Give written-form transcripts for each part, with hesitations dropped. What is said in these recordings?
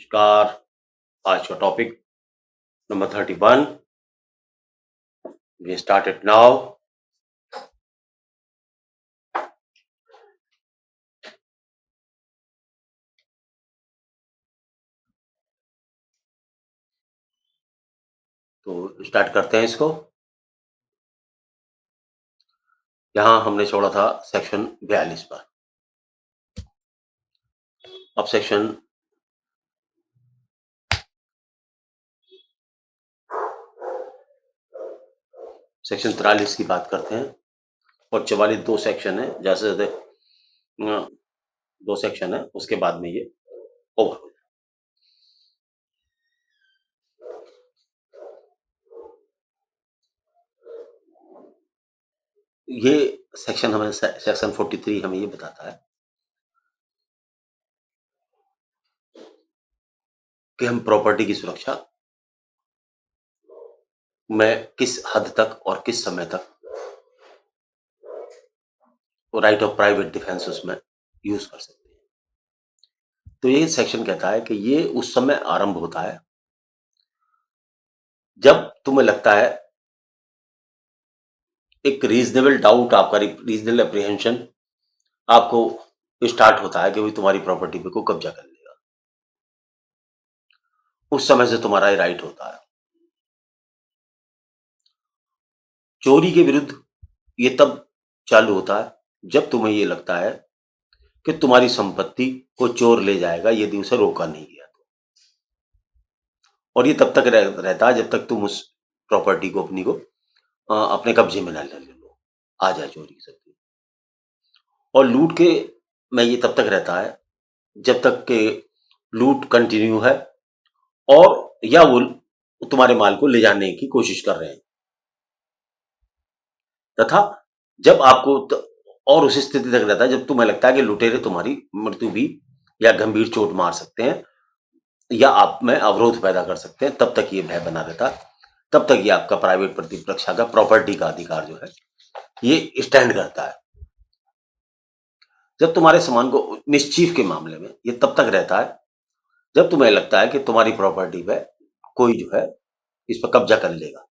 नमस्कार। आज का topic number 31। We start it now. तो स्टार्ट करते हैं इसको। यहां हमने छोड़ा था सेक्शन 42 पर। अब सेक्शन सेक्शन 43 की बात करते हैं और 44 दो सेक्शन है। जैसे दो सेक्शन है, उसके बाद में ये ओवर हो जाए। ये सेक्शन हमें सेक्शन 43 हमें ये बताता है कि हम प्रॉपर्टी की सुरक्षा में किस हद तक और किस समय तक राइट ऑफ प्राइवेट डिफेंस उसमें यूज कर सकते हैं। तो ये सेक्शन कहता है कि ये उस समय आरंभ होता है जब तुम्हें लगता है एक रीजनेबल डाउट, आपका रीजनेबल अप्रीहेंशन आपको स्टार्ट होता है कि भाई तुम्हारी प्रॉपर्टी पे कोई कब्जा कर लेगा। उस समय से तुम्हारा ये राइट होता है। चोरी के विरुद्ध ये तब चालू होता है जब तुम्हें ये लगता है कि तुम्हारी संपत्ति को चोर ले जाएगा यदि उसे रोका नहीं गया तो। और ये तब तक रहता है जब तक तुम उस प्रॉपर्टी को अपने कब्जे में ना ले लो, आ जाए चोरी की सकती। और लूट के में ये तब तक रहता है जब तक के लूट कंटिन्यू है और या वो तुम्हारे माल को ले जाने की कोशिश कर रहे हैं, तथा जब आपको और उस स्थिति तक रहता है जब तुम्हें लगता है कि लुटेरे तुम्हारी मृत्यु भी या गंभीर चोट मार सकते हैं या आप में अवरोध पैदा कर सकते हैं, तब तक ये भय बना रहता है। तब तक ये आपका प्राइवेट प्रतिरक्षा का प्रॉपर्टी का अधिकार जो है ये स्टैंड करता है। जब तुम्हारे सामान को मिसचीफ के मामले में ये तब तक रहता है जब तुम्हें लगता है कि तुम्हारी प्रॉपर्टी पे कोई जो है इस पर कब्जा कर लेगा।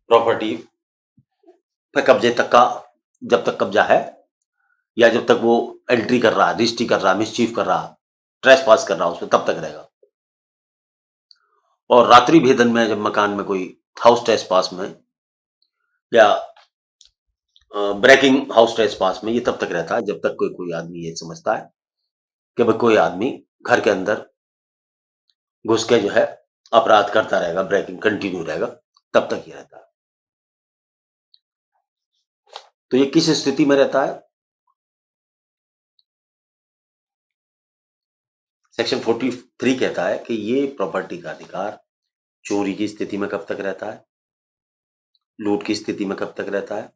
प्रॉपर्टी पे कब्जे तक का जब तक कब्जा है या जब तक वो एंट्री कर रहा, रजिस्ट्री कर रहा, मिसचीफ कर रहा, ट्रेस पास कर रहा उसमें, तब तक रहेगा। और रात्रि भेदन में जब मकान में कोई हाउस ट्रेस पास में या ब्रेकिंग हाउस ट्रेस पास में, ये तब तक रहता है जब तक कोई आदमी ये समझता है कि भाई कोई आदमी घर के अंदर घुस के जो है अपराध करता रहेगा, ब्रेकिंग कंटिन्यू रहेगा, तब तक ये रहता है। तो ये किस स्थिति में रहता है? सेक्शन 43 कहता है कि ये प्रॉपर्टी का अधिकार चोरी की स्थिति में कब तक रहता है, लूट की स्थिति में कब तक रहता है,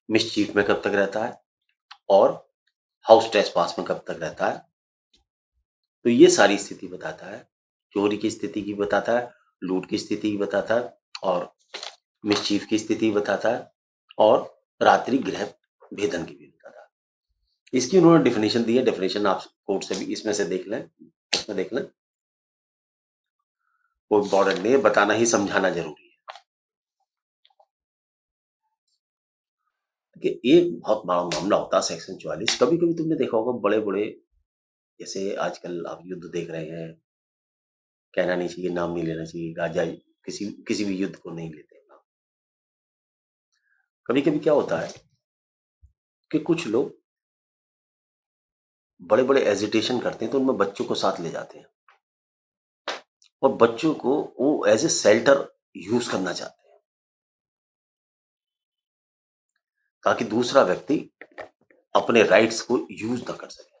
मिसचीफ में कब तक रहता है और हाउस ट्रेसपास में कब तक रहता है। तो ये सारी स्थिति बताता है, चोरी की स्थिति की बताता है, लूट की स्थिति की बताता है और मिसचीफ की स्थिति बताता है और रात्रि गृह भेदन की भी बताता है। इसकी उन्होंने डेफिनेशन दी है। डेफिनेशन आप कोर्ट से भी इसमें से देख लें, इसमें देख लें, कोई इम्पोर्टेंट नहीं है, बताना ही समझाना जरूरी है। कि एक बहुत बड़ा मामला होता है सेक्शन 44। कभी कभी तुमने देखा होगा बड़े बड़े, जैसे आजकल आप युद्ध देख रहे हैं, कहना नहीं चाहिए, नाम नहीं लेना चाहिए, राजा किसी किसी भी युद्ध को नहीं लेते नाम। कभी कभी क्या होता है कि कुछ लोग बड़े बड़े एजिटेशन करते हैं तो उनमें बच्चों को साथ ले जाते हैं और बच्चों को वो एज ए शेल्टर यूज करना चाहते हैं ताकि दूसरा व्यक्ति अपने राइट्स को यूज ना कर सके।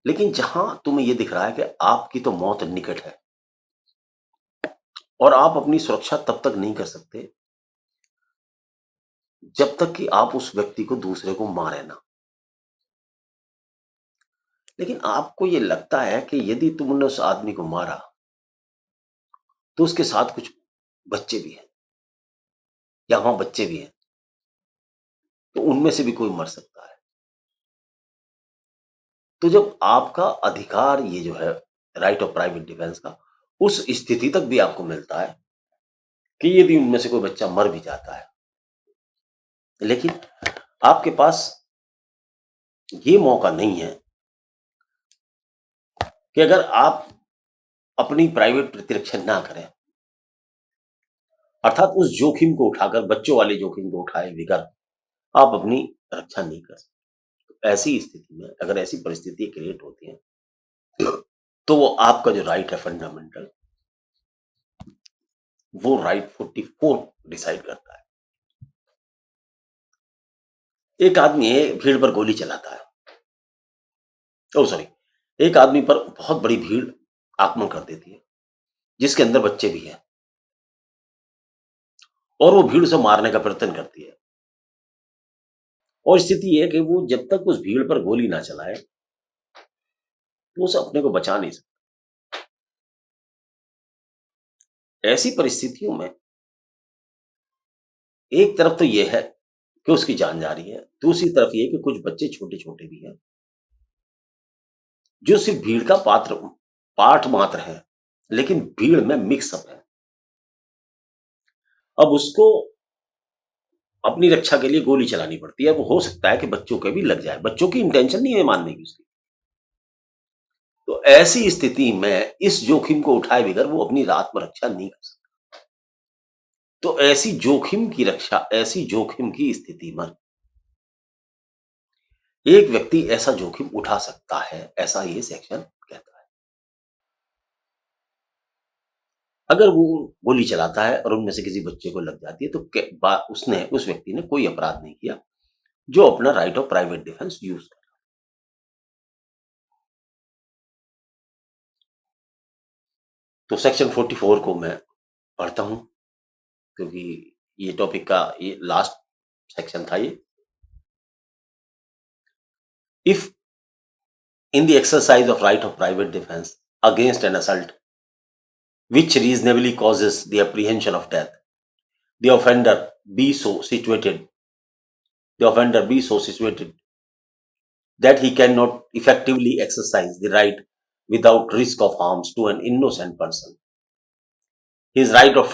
लेकिन जहां तुम्हें यह दिख रहा है कि आपकी तो मौत निकट है और आप अपनी सुरक्षा तब तक नहीं कर सकते जब तक कि आप उस व्यक्ति को दूसरे को मारे ना। लेकिन आपको यह लगता है कि यदि तुमने उस आदमी को मारा तो उसके साथ कुछ बच्चे भी हैं या वहां बच्चे भी हैं, तो उनमें से भी कोई मर सकता है। तो जब आपका अधिकार ये जो है राइट ऑफ प्राइवेट डिफेंस का उस स्थिति तक भी आपको मिलता है कि यदि उनमें से कोई बच्चा मर भी जाता है, लेकिन आपके पास ये मौका नहीं है कि अगर आप अपनी प्राइवेट प्रतिरक्षा ना करें, अर्थात उस जोखिम को उठाकर बच्चों वाले जोखिम को उठाए बगैर आप अपनी रक्षा नहीं कर सकते। तो ऐसी स्थिति में अगर ऐसी परिस्थिति क्रिएट होती है तो वो आपका जो राइट है फंडामेंटल, वो राइट 44 डिसाइड करता है। एक आदमी है भीड़ पर गोली चलाता है, ओ सॉरी, एक आदमी पर बहुत बड़ी भीड़ आक्रमण कर देती है जिसके अंदर बच्चे भी हैं और वो भीड़ उसे मारने का प्रयत्न करती है। और स्थिति ये है कि वो जब तक उस भीड़ पर गोली ना चलाए तो उसे अपने को बचा नहीं सकता। ऐसी परिस्थितियों में एक तरफ तो ये है कि उसकी जान जा रही है, दूसरी तरफ ये है कि कुछ बच्चे छोटे-छोटे भी हैं, जो सिर्फ भीड़ का पार्ट मात्र है, लेकिन भीड़ में मिक्स अप है। अब उसको अपनी रक्षा के लिए गोली चलानी पड़ती है। वो हो सकता है कि बच्चों के भी लग जाए, बच्चों की इंटेंशन नहीं है मारने की उसकी। तो ऐसी स्थिति में इस जोखिम को उठाए बगैर वो अपनी आत्मरक्षा नहीं कर सकता। तो ऐसी जोखिम की रक्षा, ऐसी जोखिम की स्थिति में एक व्यक्ति ऐसा जोखिम उठा सकता है, ऐसा ये सेक्शन कहता है। अगर वो गोली चलाता है और उनमें से किसी बच्चे को लग जाती है तो उसने उस व्यक्ति ने कोई अपराध नहीं किया, जो अपना right of private defence use कर। तो सेक्शन 44 को मैं पढ़ता हूं क्योंकि ये टॉपिक का ये लास्ट सेक्शन था ये। If in the exercise of right of private defence against an assault which reasonably causes the apprehension of death, the offender be so situated, the offender be so situated that he cannot effectively exercise the right without risk of harms to an innocent person. His right of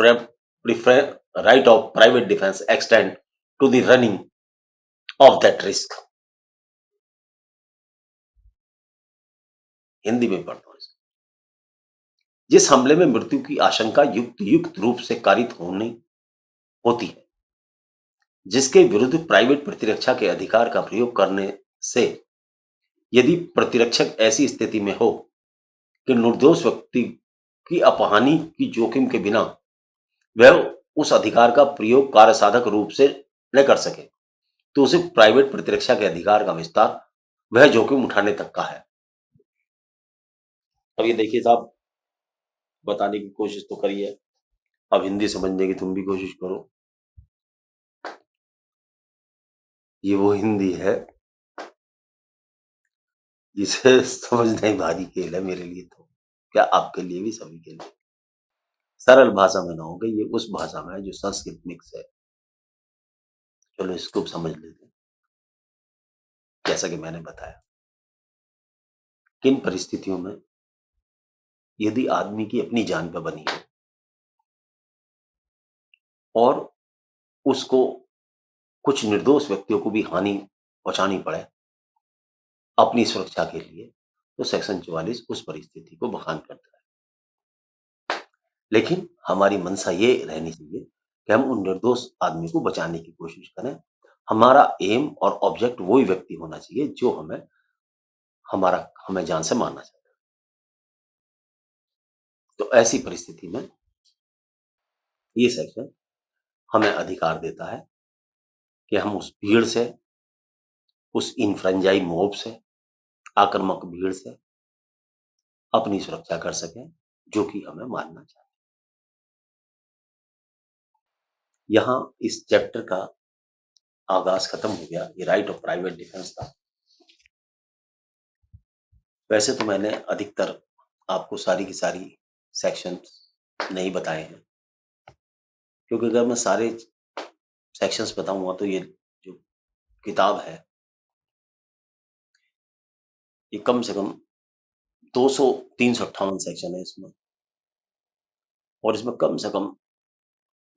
private defense extend to the running of that risk. Hindi में पढ़ता हूं इसको। जिस हमले में मृत्यु की आशंका युक्त रूप से कारित होनी होती है, जिसके विरुद्ध प्राइवेट प्रतिरक्षा के अधिकार का प्रयोग करने से यदि प्रतिरक्षक ऐसी स्थिति में हो कि निर्दोष व्यक्ति की अपहानि की जोखिम के बिना वह उस अधिकार का प्रयोग कार्यसाधक रूप से न कर सके, तो उसे प्राइवेट प्रतिरक्षा के अधिकार का विस्तार वह जोखिम उठाने तक का है। अब ये देखिए साहब, बताने की कोशिश तो करिए, अब हिंदी समझने की तुम भी कोशिश करो। ये वो हिंदी है जिसे समझना ही भारी खेल है मेरे लिए, तो क्या आपके लिए भी, सभी के लिए। सरल भाषा में ना होगा, ये उस भाषा में है जो संस्कृत मिक्स है। चलो इसको समझ लेते हैं। जैसा कि मैंने बताया, किन परिस्थितियों में यदि आदमी की अपनी जान पे बनी है और उसको कुछ निर्दोष व्यक्तियों को भी हानि पहुंचानी पड़े अपनी सुरक्षा के लिए, तो सेक्शन 44 उस परिस्थिति को बखान करता है। लेकिन हमारी मंशा ये रहनी चाहिए कि हम उन निर्दोष आदमी को बचाने की कोशिश करें। हमारा एम और ऑब्जेक्ट वही व्यक्ति होना चाहिए जो हमें जान से मारना चाहता है। तो ऐसी परिस्थिति में ये सेक्शन हमें अधिकार देता है कि हम उस भीड़ से, उस इनफ्रेंजाई मॉब से, आक्रामक भीड़ से अपनी सुरक्षा कर सकें जो कि हमें मारना चाहते हैं। यहां इस चैप्टर का आगाज खत्म हो गया। ये राइट ऑफ प्राइवेट डिफेंस था। वैसे तो मैंने अधिकतर आपको सारी की सारी सेक्शंस नहीं बताए हैं, क्योंकि अगर मैं सारे सेक्शंस बताऊंगा तो ये जो किताब है ये कम से कम 200 358 सेक्शन है इसमें, और इसमें कम से कम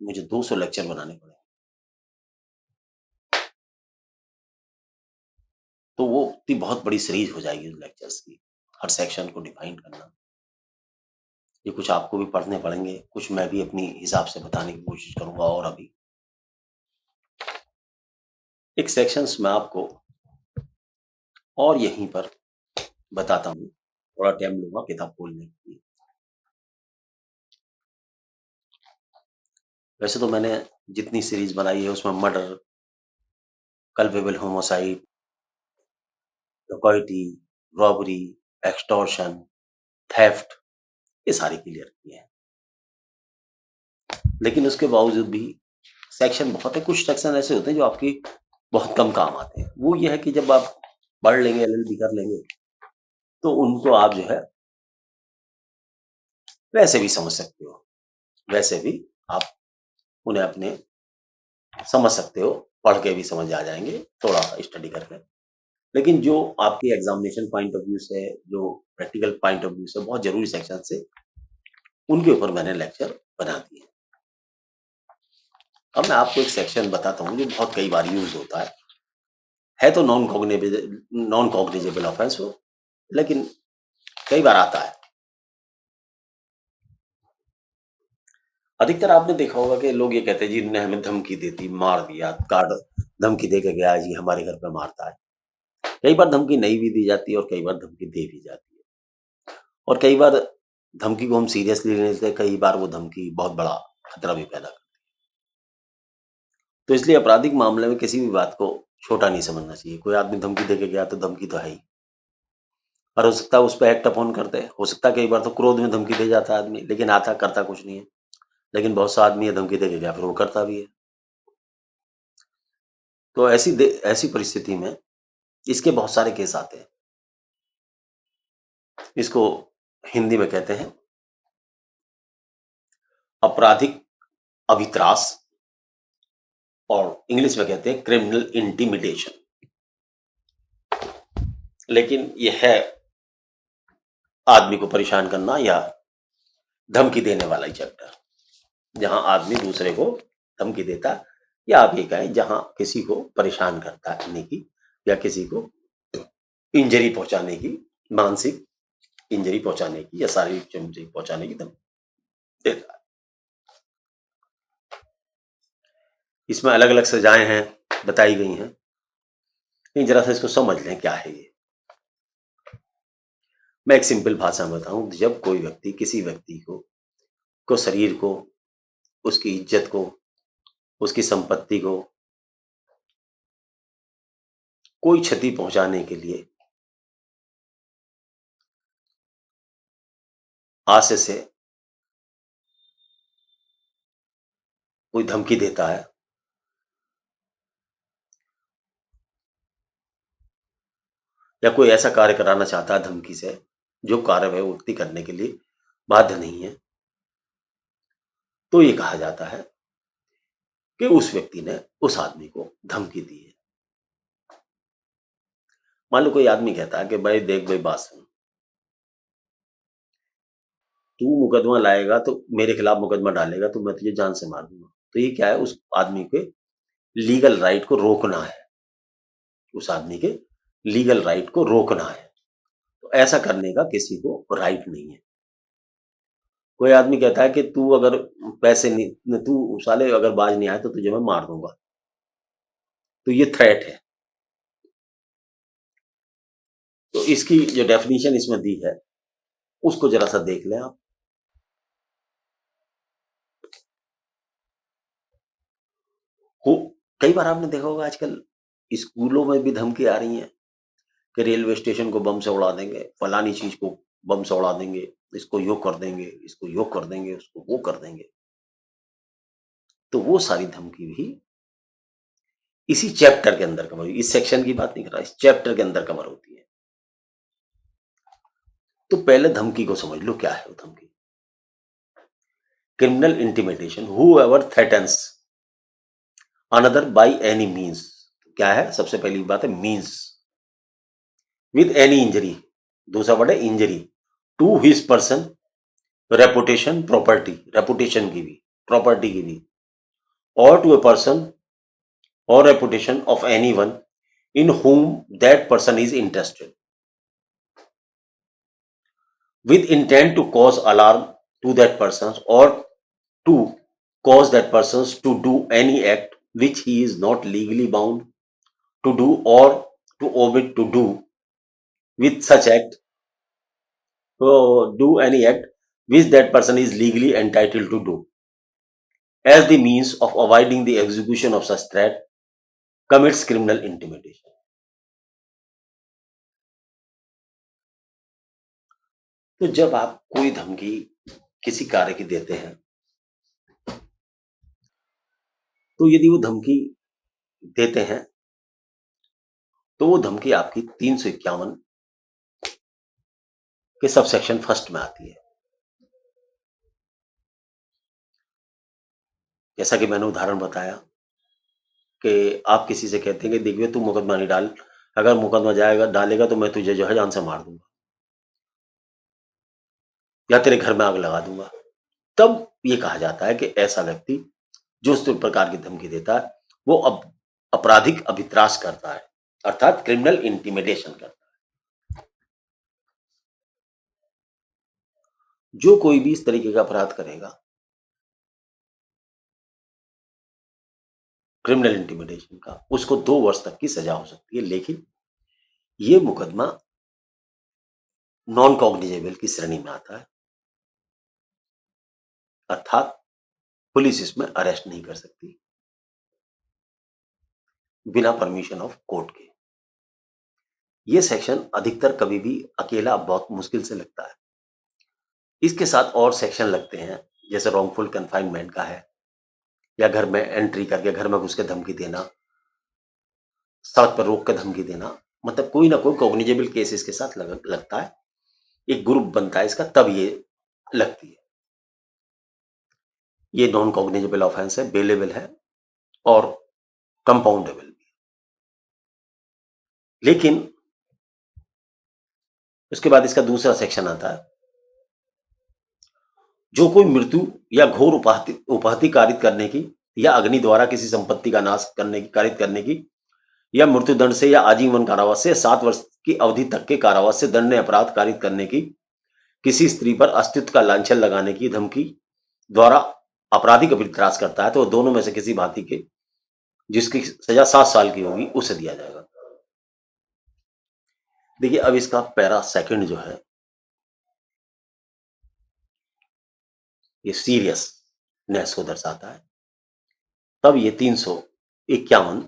मुझे 200 लेक्चर बनाने पड़े। तो वो इतनी बहुत बड़ी सीरीज हो जाएगी उस लेक्चर्स की, हर सेक्शन को डिफाइन करना। ये कुछ आपको भी पढ़ने पड़ेंगे, कुछ मैं भी अपनी हिसाब से बताने की कोशिश करूंगा। और अभी एक सेक्शंस में आपको और यहीं पर बताता हूँ, थोड़ा टाइम लूंगा किताब खोलने के लिए। वैसे तो मैंने जितनी सीरीज बनाई है उसमें मर्डर, कल्पेबल होमोसाइड, डकैती, रॉबरी, एक्सटॉर्शन, थेफ्ट, ये सारी क्लियर की है। लेकिन उसके बावजूद भी सेक्शन बहुत है, कुछ सेक्शन ऐसे होते हैं जो आपकी बहुत कम काम आते हैं। वो ये है कि जब आप पढ़ लेंगे, एलएलबी कर लेंगे, तो उनको आप जो है वैसे भी समझ सकते हो, वैसे भी आप उन्हें अपने समझ सकते हो, पढ़ के भी समझ आ जाएंगे थोड़ा स्टडी करके। लेकिन जो आपकी एग्जामिनेशन पॉइंट ऑफ व्यू से, जो प्रैक्टिकल पॉइंट ऑफ व्यू से बहुत जरूरी सेक्शन से, उनके ऊपर मैंने लेक्चर बना दिए। अब मैं आपको एक सेक्शन बताता हूँ जो बहुत कई बार यूज होता है तो नॉन कॉग्निजेबल ऑफेंस हो, लेकिन कई बार आता है। अधिकतर आपने देखा होगा कि लोग ये कहते हैं जी ने हमें धमकी दी थी, मार दिया, कार्ड धमकी दे के गया जी हमारे घर पे मारता है। कई बार धमकी नहीं भी दी जाती है और कई बार धमकी दे भी जाती है, और कई बार धमकी को हम सीरियसली नहीं लेते, कई बार वो धमकी बहुत बड़ा खतरा भी पैदा करती है। तो इसलिए आपराधिक मामले में किसी भी बात को छोटा नहीं समझना चाहिए। कोई आदमी धमकी दे के गया तो धमकी तो है ही, और हो सकता है उस पर एक्ट अपॉन करते हैं। हो सकता है कई बार तो क्रोध में धमकी दे जाता है आदमी, लेकिन आता करता कुछ नहीं है। लेकिन बहुत सा आदमी है धमकी दे के गया फिर वो करता भी है। तो ऐसी परिस्थिति में इसके बहुत सारे केस आते हैं। इसको हिंदी में कहते हैं आपराधिक अभित्रास, और इंग्लिश में कहते हैं क्रिमिनल इंटिमिडेशन। लेकिन यह है आदमी को परेशान करना या धमकी देने वाला ही चैप्टर, जहां आदमी दूसरे को धमकी देता, या आप ये कहें जहां किसी को परेशान करने की, या किसी को इंजरी पहुंचाने की, मानसिक इंजरी पहुंचाने की या शारीरिक इंजरी पहुंचाने की धमकी देता है। इसमें अलग अलग सजाएं हैं, बताई गई हैं, लेकिन जरा सा इसको समझ लें क्या है ये। मैं एक सिंपल भाषा में बताऊं, जब कोई व्यक्ति किसी व्यक्ति को शरीर को, उसकी इज्जत को, उसकी संपत्ति को कोई क्षति पहुंचाने के लिए आशय से कोई धमकी देता है, या कोई ऐसा कार्य कराना चाहता है धमकी से जो कार्य वह व्यक्ति करने के लिए बाध्य नहीं है, तो ये कहा जाता है कि उस व्यक्ति ने उस आदमी को धमकी दी है। मान लो कोई आदमी कहता है कि भाई देख भाई बात सुन, तू मुकदमा लाएगा तो मेरे खिलाफ मुकदमा डालेगा तो मैं तुझे जान से मार दूंगा। तो ये क्या है, उस आदमी के लीगल राइट को रोकना है, उस आदमी के लीगल राइट को रोकना है। तो ऐसा करने का किसी को राइट नहीं है। कोई आदमी कहता है कि तू अगर पैसे नहीं, तू साले अगर बाज नहीं आए तो तुझे मैं मार दूंगा, तो ये थ्रेट है। तो इसकी जो डेफिनेशन इसमें दी है उसको जरा सा देख लें आप। हो कई बार आपने देखा होगा आजकल स्कूलों में भी धमकी आ रही है कि रेलवे स्टेशन को बम से उड़ा देंगे, फलानी चीज को बम से उड़ा देंगे, इसको यो कर देंगे, इसको यो कर देंगे, उसको वो कर देंगे। तो वो सारी धमकी भी इसी चैप्टर के अंदर कवर, इस सेक्शन की बात नहीं कर रहा, इस चैप्टर के अंदर कवर होती है। तो पहले धमकी को समझ लो, क्या है वो धमकी। Criminal intimidation, whoever threatens another by any means. क्या है, सबसे पहली बात है मींस, विद एनी इंजरी, दूसरा वर्ड है injury to his person, reputation, property, reputation की भी, प्रॉपर्टी की भी, और to a person or reputation of anyone in whom that person is interested with intent to cause alarm to that person or to cause that person to do any act which he is not legally bound to do or to omit to do with such act do any act which that person is legally entitled to do as the means of avoiding the execution of such threat commits criminal intimidation. तो जब आप कोई धमकी किसी कार्य की देते हैं, तो यदि वो धमकी देते हैं तो वो धमकी आपकी 351 के सब सेक्शन फर्स्ट में आती है। जैसा कि मैंने उदाहरण बताया कि आप किसी से कहते हैं कि देखिए तू मुकदमा नहीं डाल, अगर मुकदमा जाएगा डालेगा तो मैं तुझे जो है जान से मार दूंगा या तेरे घर में आग लगा दूंगा। तब ये कहा जाता है कि ऐसा व्यक्ति जो इस प्रकार की धमकी देता है वो आपराधिक अभित्रास करता है, अर्थात क्रिमिनल इंटिमिडेशन करता है। जो कोई भी इस तरीके का अपराध करेगा, क्रिमिनल इंटिमिडेशन का, उसको 2 वर्ष तक की सजा हो सकती है, लेकिन ये मुकदमा नॉन कॉग्निजेबल की श्रेणी में आता है, अर्थात पुलिस इसमें अरेस्ट नहीं कर सकती बिना परमिशन ऑफ कोर्ट के। ये सेक्शन अधिकतर कभी भी अकेला बहुत मुश्किल से लगता है। इसके साथ और सेक्शन लगते हैं, जैसे रॉन्गफुल कन्फाइनमेंट का है, या घर में एंट्री करके घर में घुस के धमकी देना, सड़क पर रोक के धमकी देना, मतलब कोई ना कोई कॉग्निजेबल केस इसके साथ लगता है, एक ग्रुप बनता है इसका, तब ये लगती है। ये नॉन कॉग्निजेबल ऑफेंस है, बेलेबल है और कंपाउंडेबल भी। लेकिन उसके बाद इसका दूसरा सेक्शन आता है, जो कोई मृत्यु या घोर उपाधि कारित करने की या अग्नि द्वारा किसी संपत्ति का नाश करने की कारित करने की या मृत्युदंड से या आजीवन कारावास से 7 वर्ष की अवधि तक के कारावास से दंडनीय अपराध कारित करने की, किसी स्त्री पर अस्तित्व का लांछन लगाने की धमकी द्वारा आपराधिक अभित्रास करता है, तो दोनों में से किसी भांति के जिसकी सजा 7 साल की होगी उसे दिया जाएगा। देखिए अब इसका पैरा सेकंड जो है ये सीरियसनेस को दर्शाता है। तब ये 351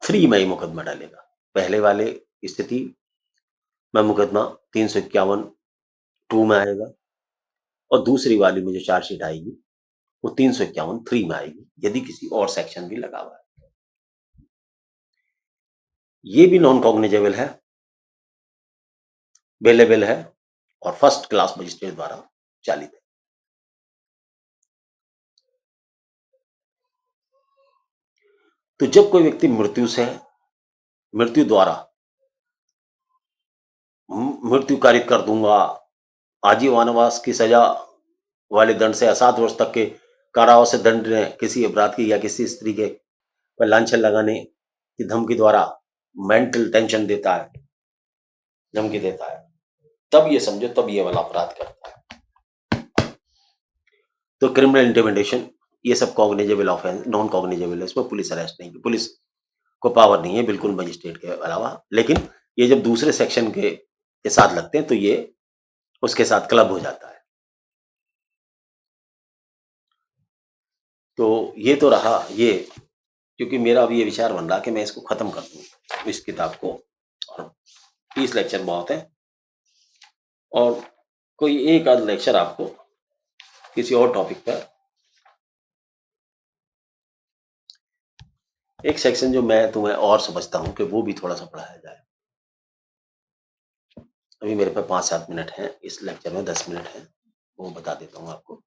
3 में ही मुकदमा डालेगा। पहले वाले स्थिति में मुकदमा 351 2 में आएगा और दूसरी वाली में जो चार्जशीट आएगी वो 351 3 में आएगी, यदि किसी और सेक्शन भी लगा हुआ है। ये भी नॉन कॉग्निजेबल है, बेलेबल है और फर्स्ट क्लास मजिस्ट्रेट द्वारा चालित है। तो जब कोई व्यक्ति मृत्यु द्वारा मृत्यु कारित कर दूंगा, आजीवनवास की सजा वाले दंड से 7 वर्ष तक के कारावास से दंड ने किसी अपराध की या किसी स्त्री के पर लांछन लगाने की धमकी द्वारा मेंटल टेंशन देता है, धमकी देता है, तब ये समझो तब ये वाला अपराध करता है। तो क्रिमिनल इंटिमिडेशन ये सब कॉग्निजेबल ऑफेंस, नॉन कॉग्निजेबल है, इसमें पुलिस अरेस्ट नहीं, पुलिस को पावर नहीं है बिल्कुल मजिस्ट्रेट के अलावा। लेकिन ये जब दूसरे सेक्शन के साथ लगते हैं तो ये उसके साथ क्लब हो जाता है। तो ये तो रहा ये, क्योंकि मेरा अभी ये विचार बन रहा कि मैं इसको खत्म कर दूं इस किताब को, और 30 लेक्चर बहुत है और कोई एक आध लेक्चर आपको किसी और टॉपिक पर, एक सेक्शन जो मैं तुम्हें और समझता हूं कि वो भी थोड़ा सा पढ़ाया जाए। अभी मेरे पास 5-7 मिनट हैं, इस लेक्चर में 10 मिनट हैं, वो बता देता हूं आपको।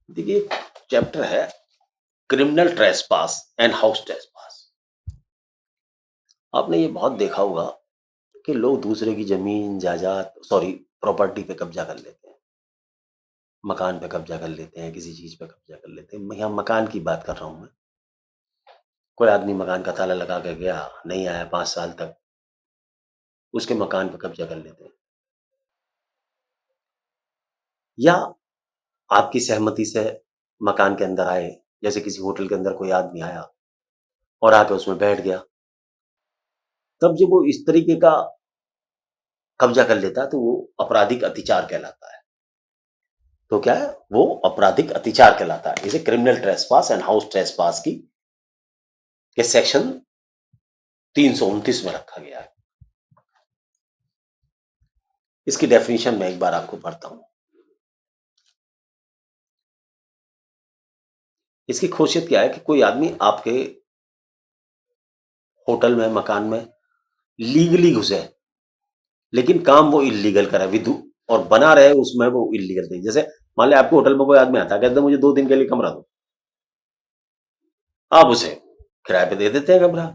देखिए, चैप्टर है criminal trespass and house trespass. आपने ये बहुत देखा होगा कि लोग दूसरे की जमीन जायदाद सॉरी प्रॉपर्टी पे कब्जा कर लेते हैं, मकान पे कब्जा कर लेते हैं, किसी चीज पे कब्जा कर लेते हैं। मैं यहाँ मकान की बात कर रहा हूँ। मैं कोई आदमी मकान का ताला लगा के गया, नहीं आया 5 साल तक, उसके मकान पे कब्जा कर लेते हैं। या आपकी सहमति से मकान के अंदर आए, जैसे किसी होटल के अंदर कोई आदमी आया और आके उसमें बैठ गया, तब जब वो इस तरीके का कब्जा कर लेता है तो वो आपराधिक अतिचार कहलाता है। तो क्या है, वो आपराधिक अतिचार कहलाता है। इसे criminal trespass and house trespass की के सेक्शन 329 में रखा गया है। इसकी डेफिनेशन मैं एक बार आपको पढ़ता हूं। इसकी खासियत क्या है कि कोई आदमी आपके होटल में, मकान में लीगली घुसे, लेकिन काम वो इलीगल करे, विधु और बना रहे उसमें वो इलीगल थे। जैसे मान लिया आपके होटल में कोई आदमी आता है, कहते हैं मुझे 2 दिन के लिए कमरा दो, आप उसे किराए पे दे देते हैं कमरा,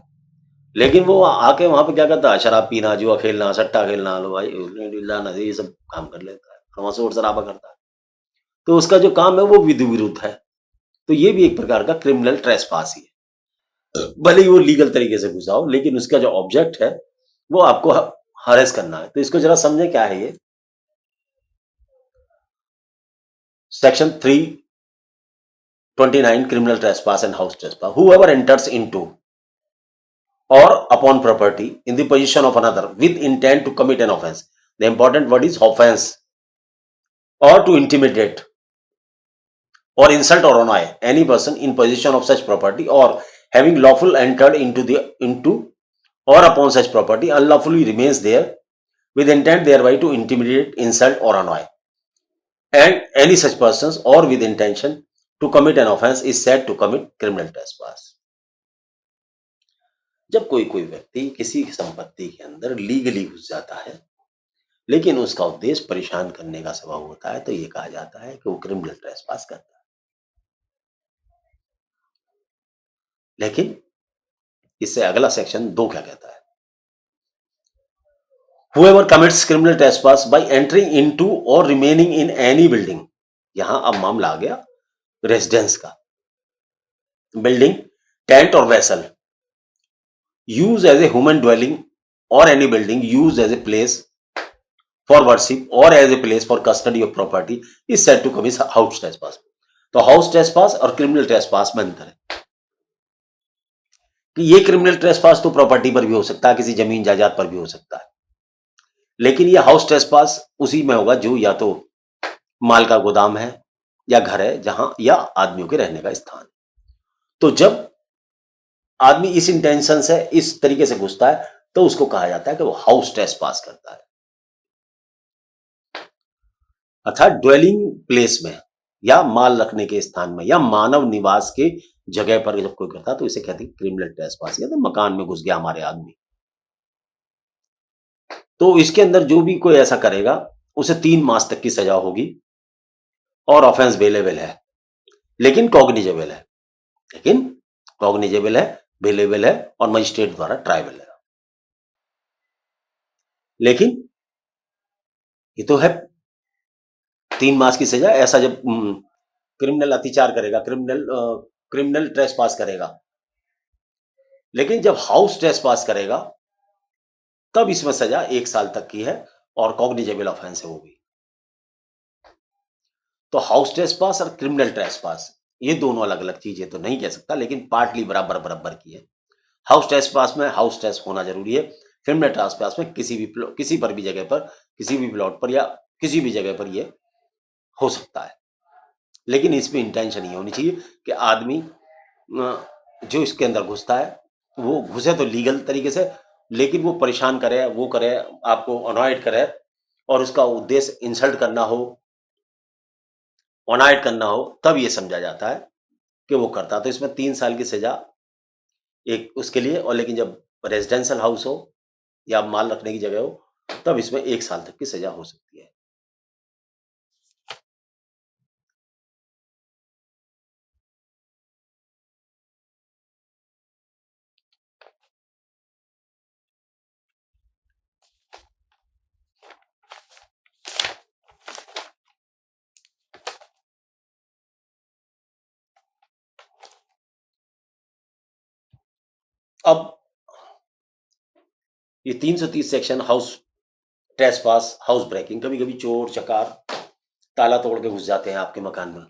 लेकिन वो आके वहां पे क्या करता है, शराब पीना, जुआ खेलना, सट्टा खेलना, लो भाई लाना, ये सब काम कर लेता है, वहां शोर शराबा करता है। तो उसका जो काम है वो विधि विरुद्ध है। तो ये भी एक प्रकार का क्रिमिनल ट्रेसपास ही है। भले ही वो लीगल तरीके से घुसा हो, लेकिन उसका जो ऑब्जेक्ट है वो आपको हरेस करना है। तो इसको जरा समझे क्या है ये। Section 329 criminal trespass and house trespass. Whoever enters into or upon property in the possession of another with intent to commit an offense. The important word is offense. Or to intimidate or insult or annoy any person in possession of such property or having lawful entered into or upon such property unlawfully remains there with intent thereby to intimidate, insult or annoy and any such persons or with intention to commit an offense is said to commit criminal trespass. जब कोई कोई व्यक्ति किसी संपत्ति के अंदर legally घुस जाता है, लेकिन उसका उद्देश्य परेशान करने का स्वभाव होता है, तो ये कहा जाता है कि वो क्रिमिनल ट्रेसपास करता है। लेकिन इससे अगला सेक्शन 2 क्या कहता है, whoever commits criminal trespass by entering into or remaining in any building। यहां अब मामला आ गया रेजिडेंस का। बिल्डिंग, टेंट और vessel use as a human dwelling और any building use as a place for worship or as a place for custody of property is said to commit house trespass। तो house trespass और criminal trespass में अंतर है कि ये criminal trespass तो property पर भी हो सकता है, किसी जमीन जायदाद पर भी हो सकता है, लेकिन ये हाउस ट्रेसपास उसी में होगा जो या तो माल का गोदाम है या घर है जहां या आदमियों के रहने का स्थान। तो जब आदमी इस इंटेंशन से इस तरीके से घुसता है तो उसको कहा जाता है कि वो हाउस ट्रेसपास करता है। अर्थात ड्वेलिंग प्लेस में या माल रखने के स्थान में या मानव निवास के जगह पर जब कोई करता तो इसे कहते हैं क्रिमिनल ट्रेसपास। कहते हैं मकान में घुस गया हमारे आदमी, तो इसके अंदर जो भी कोई ऐसा करेगा उसे 3 मास तक की सजा होगी और ऑफेंस बेलेबल है, लेकिन कॉग्निजेबल है, लेकिन कॉग्निजेबल है, बेलेबल है और मजिस्ट्रेट द्वारा ट्राइबल है। लेकिन ये तो है 3 मास की सजा। ऐसा जब क्रिमिनल अतिचार करेगा, क्रिमिनल ट्रेसपास करेगा, लेकिन जब हाउस ट्रेसपास करेगा तब इसमें सजा 1 साल तक की है और कॉग्निजेबल ऑफेंस है वो भी। तो हाउस ट्रेसपास और क्रिमिनल ट्रेसपास ये दोनों अलग अलग चीजें तो नहीं कह सकता, लेकिन पार्टली बराबर बराबर की है। हाउस ट्रेसपास में हाउस ट्रेस होना जरूरी है, क्रिमिनल ट्रेसपास में किसी पर भी जगह पर, किसी भी प्लॉट पर या किसी भी जगह पर ये हो सकता है, लेकिन इसमें इंटेंशन ये होनी चाहिए कि आदमी जो इसके अंदर घुसता है वो घुसे तो लीगल तरीके से, लेकिन वो परेशान करे, वो करे, आपको अनॉयड करे और उसका उद्देश्य इंसल्ट करना हो, अनॉयड करना हो, तब ये समझा जाता है कि वो करता। तो इसमें 3 साल की सजा एक उसके लिए, और लेकिन जब रेजिडेंशियल हाउस हो या माल रखने की जगह हो तब इसमें 1 साल तक की सजा हो सकती है। अब ये 330 section house trespass, house breaking, कभी कभी चोर चकार ताला तोड़ के घुस जाते हैं आपके मकान में,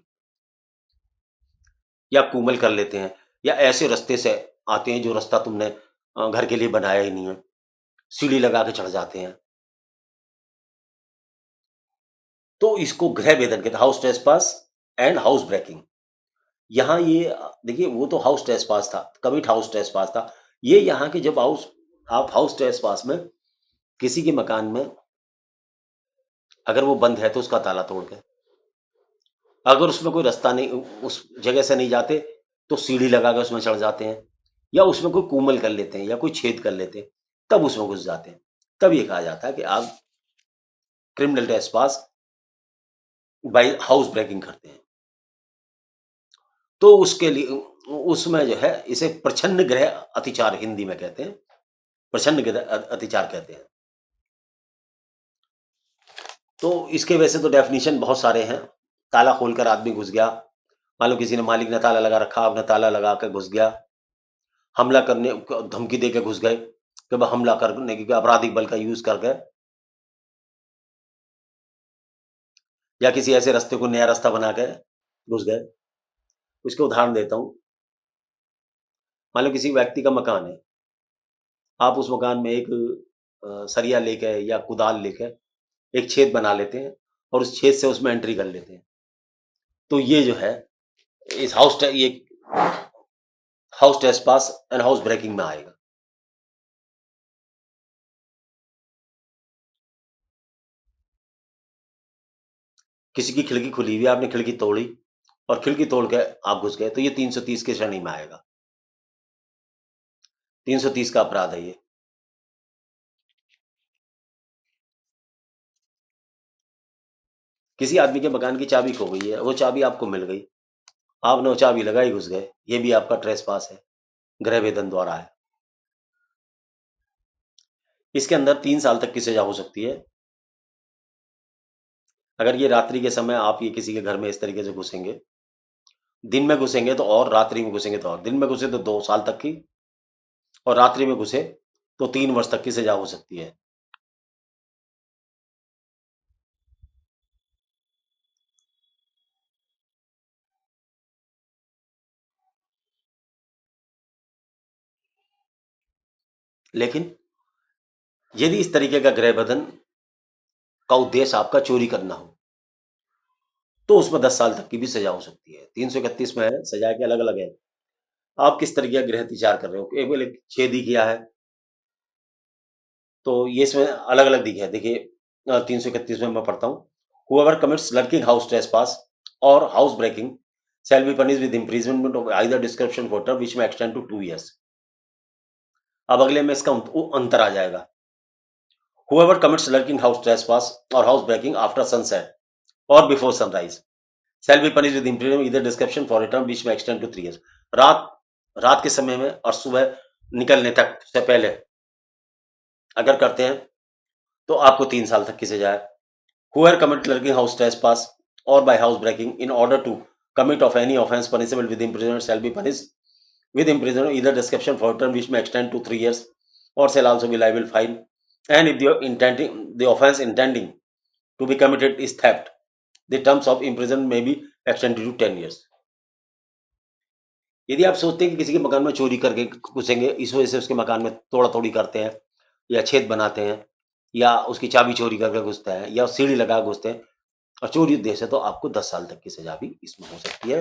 या कूमल कर लेते हैं, या ऐसे रास्ते से आते हैं जो रास्ता तुमने घर के लिए बनाया ही नहीं है, सीढ़ी लगा के चढ़ जाते हैं। तो इसको गृह भेदन कहते हैं, house trespass and house breaking. यहाँ ये देखिए, वो तो हाउस ट्रेसपास था, कमिट हाउस ट्रेसपास था। ये यहाँ के जब आप हाउस ट्रेसपास में किसी के मकान में अगर वो बंद है तो उसका ताला तोड़ के, अगर उसमें कोई रास्ता नहीं, उस जगह से नहीं जाते तो सीढ़ी लगा के उसमें चढ़ जाते हैं, या उसमें कोई कूमल कर लेते हैं या कोई छेद कर लेते हैं, तब उसमें घुस जाते हैं। तब ये कहा जाता है कि आप criminal trespass by house breaking करते हैं। तो उसके लिए उसमें जो है इसे प्रच्छन्न गृह अतिचार हिंदी में कहते हैं, प्रच्छन्न गृह अतिचार कहते हैं। तो इसके वैसे तो डेफिनेशन बहुत सारे हैं। ताला खोलकर आदमी घुस गया, मान लो किसी ने, मालिक ने ताला लगा रखा, आपने ताला लगा कर घुस गया, हमला करने धमकी दे के घुस गए कि वह हमला करने की आपराधिक बल का यूज कर गए, या किसी ऐसे रास्ते को नया रास्ता बना के घुस गए। उसके उदाहरण देता हूं। मान लो किसी व्यक्ति का मकान है, आप उस मकान में एक सरिया लेके या कुदाल लेके एक छेद बना लेते हैं और उस छेद से उसमें एंट्री कर लेते हैं। तो ये जो है इस ये house trespass and house breaking में आएगा। किसी की खिड़की खुली हुई, आपने खिड़की तोड़ी और खिड़की तोड़ के आप घुस गए, तो ये 330 के श्रेणी में आएगा। 330 का अपराध है ये। किसी आदमी के मकान की चाबी खो गई है, वो चाबी आपको मिल गई, आपने वो चाबी लगाई, घुस गए, ये भी आपका ट्रेसपास है, गृह भेदन द्वारा है। इसके अंदर 3 साल तक की सजा हो सकती है। अगर ये रात्रि के समय आप ये किसी के घर में इस तरीके से घुसेंगे, दिन में घुसेंगे तो और, रात्रि में घुसेंगे तो और। दिन में घुसे तो 2 साल तक की, और रात्रि में घुसे तो 3 वर्ष तक की सजा हो सकती है। लेकिन यदि इस तरीके का गृह बंधन का उद्देश्य आपका चोरी करना हो, तो उसमें 10 साल तक की भी सजा हो सकती है। 331 में है, सजा के अलग अलग है। आप किस तरीके का गृह विचार कर रहे हो, केवल एक छेद ही किया है, तो ये इसमें अलग अलग दिखे है। देखिए 331 में मैं पढ़ता हूँ, whoever commits lurking house trespass or house breaking shall be punished with imprisonment of either description for term which may extend to 2 years। अब अगले में इसका अंतर आ जाएगा। Whoever commits lurking house trespass or house breaking after sunset or before sunrise shall be punished with imprisonment either description for a term which may extend to 3 years। रात के समय में और सुबह निकलने तक से पहले अगर करते हैं तो आपको 3 साल तक की सजा है। Whoever commit lurking house trespass or by house breaking in order to commit of any offence punishable with imprisonment shall be punished with imprisonment either description for term which may extend to 3 years or shall also be liable fine, and if the offence intending to be committed is theft, the terms of imprisonment may be extended to 10 years। यदि आप सोचते हैं कि किसी के मकान में चोरी करके घुसेंगे, इस वजह से उसके मकान में तोड़ा तोड़ी करते हैं या छेद बनाते हैं या उसकी चाबी चोरी करके घुसते हैं या सीढ़ी लगा घुसते हैं और चोरी उद्देश्य है, तो आपको 10 साल तक की सजा भी इसमें हो सकती है।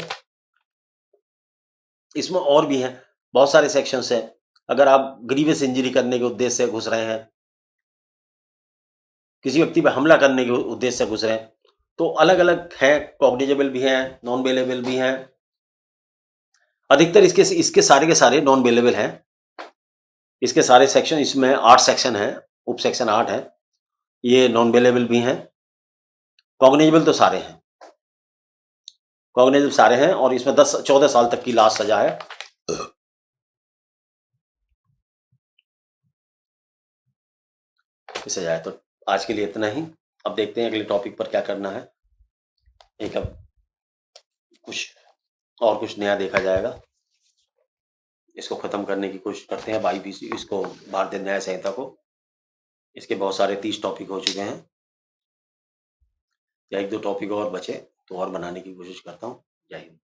इसमें और भी हैं, बहुत सारे सेक्शंस हैं। अगर आप ग्रीवियस इंजरी करने के उद्देश्य से घुस रहे हैं, किसी व्यक्ति पर हमला करने के उद्देश्य से घुस रहे हैं, तो अलग अलग हैं, कॉग्निजेबल भी हैं, नॉन बेलेबल भी हैं। अधिकतर इसके सारे के सारे नॉन बेलेबल हैं। इसके सारे सेक्शन, इसमें 8 सेक्शन हैं, उप सेक्शन 8 हैं, ये नॉन बेलेबल भी हैं। कॉग्निजेबल तो सारे हैं, कॉग्निजेबल सारे हैं, और इसमें 14 साल तक की लास्ट सजा है। सजा है। तो आज के लिए इतना ही। अब देखते हैं अगले टॉपिक पर क्या करना है। एक अब कुछ नया देखा जाएगा। इसको खत्म करने की कोशिश करते हैं IBC इसको भारतीय न्याय संहिता को। इसके बहुत सारे 30 टॉपिक हो चुके हैं, या 1-2 टॉपिक और बचे तो और बनाने की कोशिश करता हूँ। जय हिंद।